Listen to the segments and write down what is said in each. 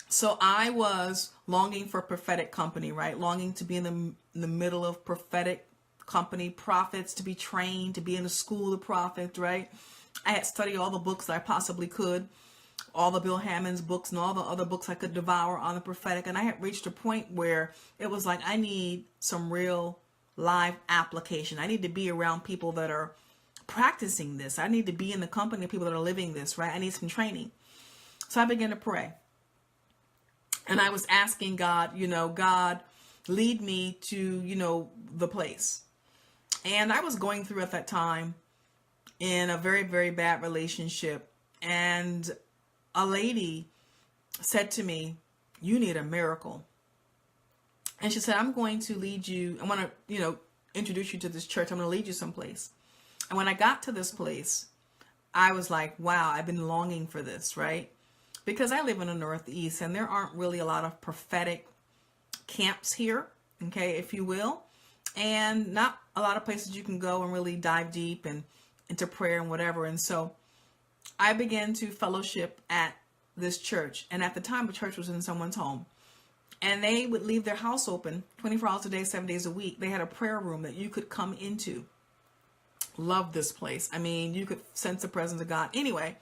So I was longing for prophetic company, right? Longing to be in the middle of prophetic company, prophets, to be trained, to be in the school of prophets, right? I had studied all the books that I possibly could, all the Bill Hammond's books and all the other books I could devour on the prophetic. And I had reached a point where it was like, I need some real live application. I need to be around people that are practicing this. I need to be in the company of people that are living this, right? I need some training. So I began to pray. And I was asking God, God, lead me to, the place. And I was going through at that time in a very, very bad relationship. And a lady said to me, you need a miracle. And she said, I'm going to lead you. I want to, introduce you to this church. I'm going to lead you someplace. And when I got to this place, I was like, wow, I've been longing for this, right? Because I live in the Northeast and there aren't really a lot of prophetic camps here, okay, if you will. And not a lot of places you can go and really dive deep and into prayer and whatever. And so I began to fellowship at this church. And at the time, the church was in someone's home. And they would leave their house open 24 hours a day, 7 days a week. They had a prayer room that you could come into. Love this place. I mean, you could sense the presence of God. Anyway,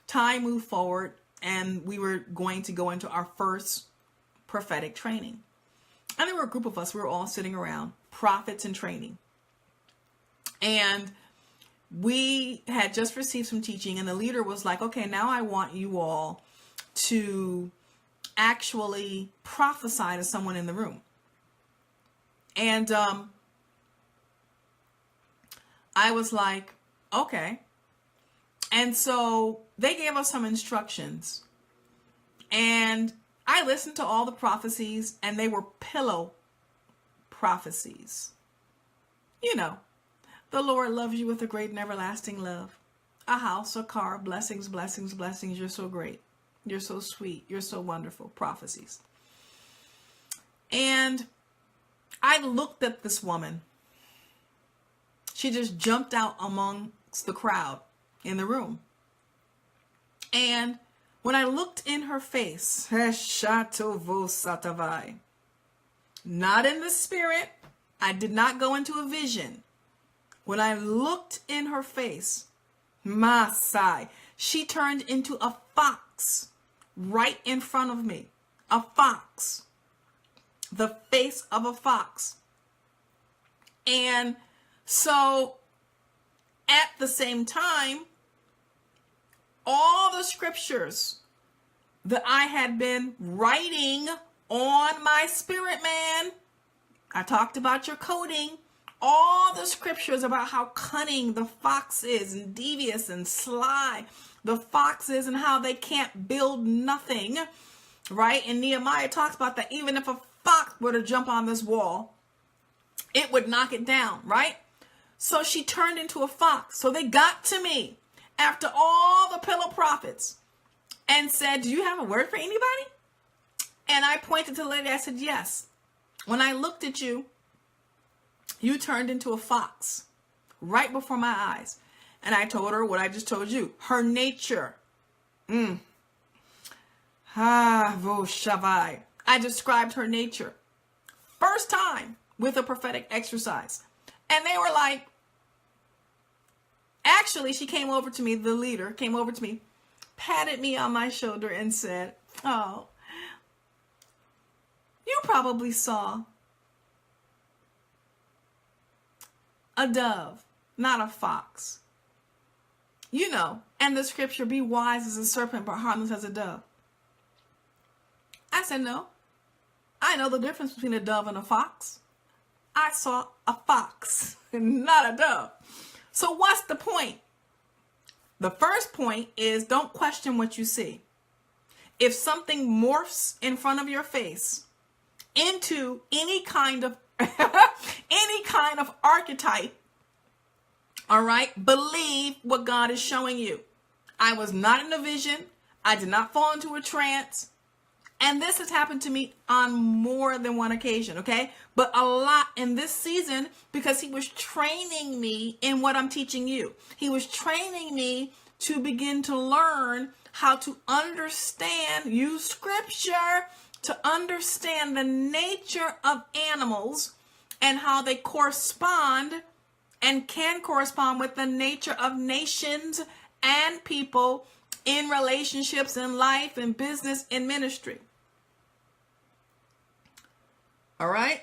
time moved forward and we were going to go into our first prophetic training. And there were a group of us. We were all sitting around, prophets in training. And we had just received some teaching and the leader was like, okay, now I want you all to actually prophesy to someone in the room. And I was like, okay. And so they gave us some instructions and I listened to all the prophecies and they were pillow prophecies. The Lord loves you with a great and everlasting love. A house, a car, blessings, blessings, blessings. You're so great. You're so sweet. You're so wonderful. Prophecies. And I looked at this woman. She just jumped out amongst the crowd in the room. And when I looked in her face, not in the spirit, I did not go into a vision. When I looked in her face, Masai, she turned into a fox right in front of me. A fox. The face of a fox. And so at the same time, all the scriptures that I had been writing on my spirit man, I talked about your coding, all the scriptures about how cunning the fox is and devious and sly the fox is and how they can't build nothing, right? And Nehemiah talks about that even if a fox were to jump on this wall, it would knock it down, right? So she turned into a fox. So they got to me after all the pillow prophets and said, do you have a word for anybody? And I pointed to the lady. I said, yes. When I looked at you, you turned into a fox right before my eyes. And I told her what I just told you. Her nature. I described her nature. First time with a prophetic exercise. And they were like, actually, she came over to me, the leader came over to me, patted me on my shoulder and said, oh, you probably saw a dove, not a fox. And the scripture, be wise as a serpent, but harmless as a dove. I said, no, I know the difference between a dove and a fox. I saw a fox, not a dove. So what's the point? The first point is don't question what you see. If something morphs in front of your face into any kind of archetype, all right, believe what God is showing you. I was not in a vision. I did not fall into a trance. And this has happened to me on more than one occasion, okay? But a lot in this season because he was training me in what I'm teaching you. He was training me to begin to learn how to understand, use scripture to understand the nature of animals and how they correspond and can correspond with the nature of nations and people in relationships, in life, in business, in ministry. All right?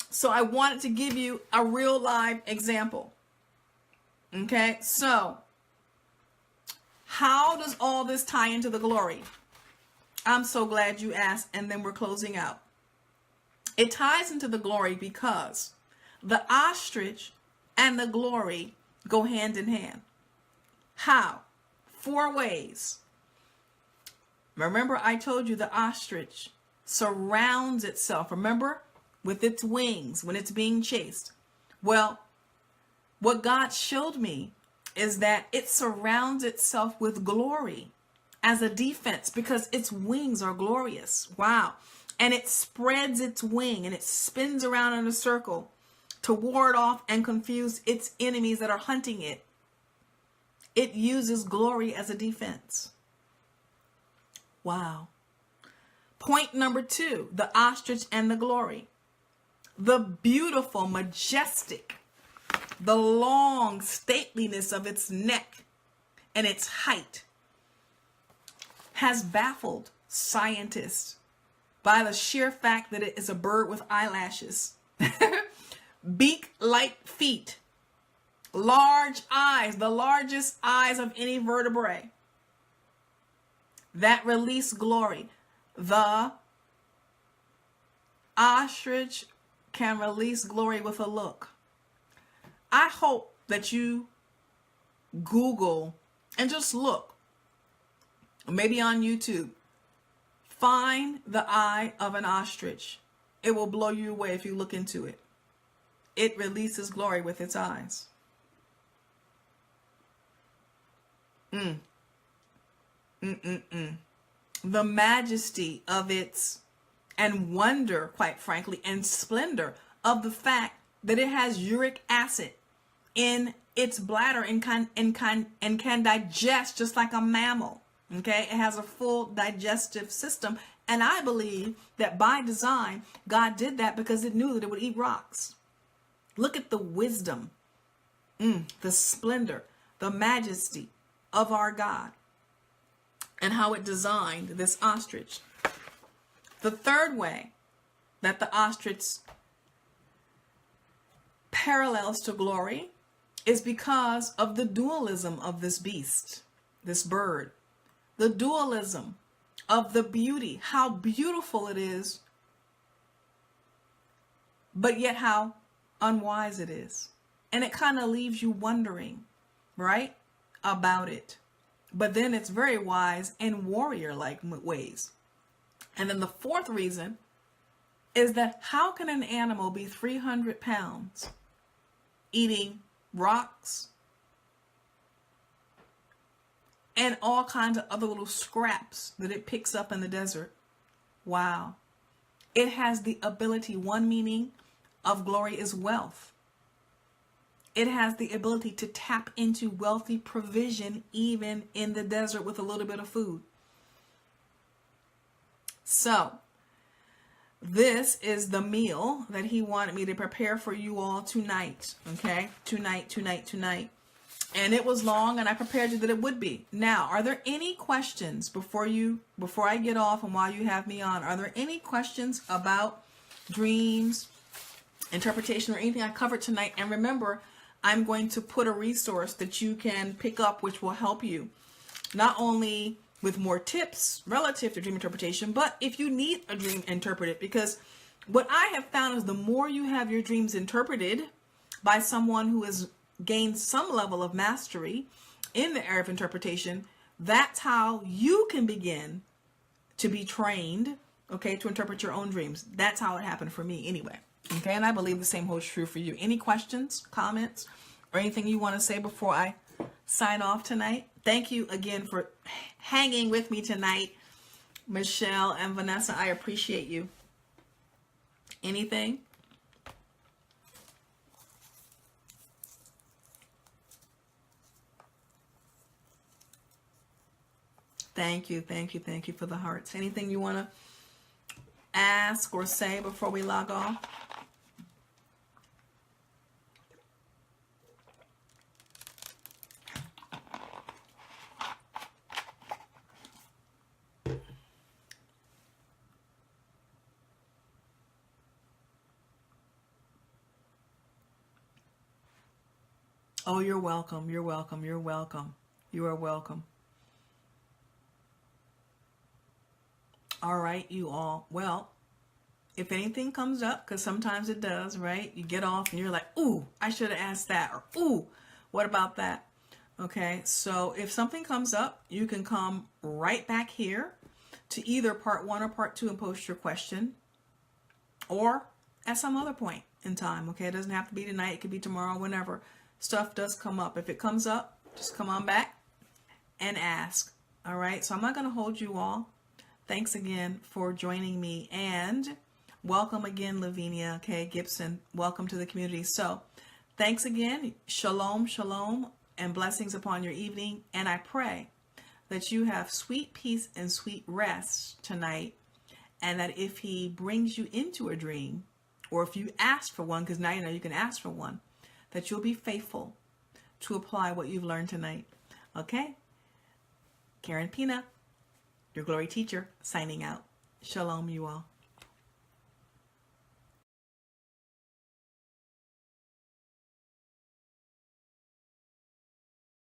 So I wanted to give you a real live example. Okay? So, how does all this tie into the glory? I'm so glad you asked, and then we're closing out. It ties into the glory because the ostrich and the glory go hand in hand. How? 4 ways. Remember, I told you the ostrich surrounds itself, remember, with its wings when it's being chased. Well, what God showed me is that it surrounds itself with glory as a defense because its wings are glorious. Wow. And it spreads its wing and it spins around in a circle to ward off and confuse its enemies that are hunting it. It uses glory as a defense. Wow. Point number 2, the ostrich and the glory. The beautiful, majestic, the long stateliness of its neck and its height has baffled scientists by the sheer fact that it is a bird with eyelashes, beak-like feet, large eyes, the largest eyes of any vertebrae that release glory. The ostrich can release glory with a look. I hope that you Google and just look, maybe on YouTube, find the eye of an ostrich. It will blow you away if you look into it. It releases glory with its eyes. The majesty of its, and wonder, quite frankly, and splendor of the fact that it has uric acid in its bladder and can digest just like a mammal. Okay, it has a full digestive system, and I believe that by design, God did that because it knew that it would eat rocks. Look at the wisdom, the splendor, the majesty of our God, and how it designed this ostrich. The third way that the ostrich parallels to glory is because of the dualism of this beast, this bird. The dualism of the beauty, how beautiful it is, but yet how unwise it is. And it kind of leaves you wondering, right, about it. But then it's very wise in warrior-like ways. And then the fourth reason is that how can an animal be 300 pounds eating rocks and all kinds of other little scraps that it picks up in the desert? Wow. It has the ability, one meaning of glory is wealth. It has the ability to tap into wealthy provision even in the desert with a little bit of food. So, this is the meal that he wanted me to prepare for you all tonight. Okay? Tonight. And it was long, and I prepared you that it would be. Now, are there any questions before I get off and while you have me on? Are there any questions about dreams, interpretation, or anything I covered tonight? And remember, I'm going to put a resource that you can pick up which will help you not only with more tips relative to dream interpretation, but if you need a dream interpreted, because what I have found is the more you have your dreams interpreted by someone who has gained some level of mastery in the area of interpretation, that's how you can begin to be trained, okay, to interpret your own dreams. That's how it happened for me anyway. Okay, and I believe the same holds true for you. Any questions, comments, or anything you want to say before I sign off tonight? Thank you again for hanging with me tonight, Michelle and Vanessa. I appreciate you. Anything? Thank you, thank you, thank you for the hearts. Anything you want to ask or say before we log off? Oh, you're welcome. You're welcome. You're welcome. You are welcome. All right, you all. Well, if anything comes up, because sometimes it does, right? You get off and you're like, ooh, I should have asked that. Or, ooh, what about that? Okay, so if something comes up, you can come right back here to either part 1 or part 2 and post your question, or at some other point in time. Okay, it doesn't have to be tonight. It could be tomorrow, whenever. Stuff does come up. If it comes up, just come on back and ask. All right, so I'm not going to hold you all. Thanks again for joining me, and welcome again, Lavinia, okay, Gibson. Welcome to the community. So thanks again. Shalom, shalom, and blessings upon your evening. And I pray that you have sweet peace and sweet rest tonight, and that if he brings you into a dream, or if you ask for one, because now you know you can ask for one, that you'll be faithful to apply what you've learned tonight. Okay? Karen Pina, your glory teacher, signing out. Shalom, you all.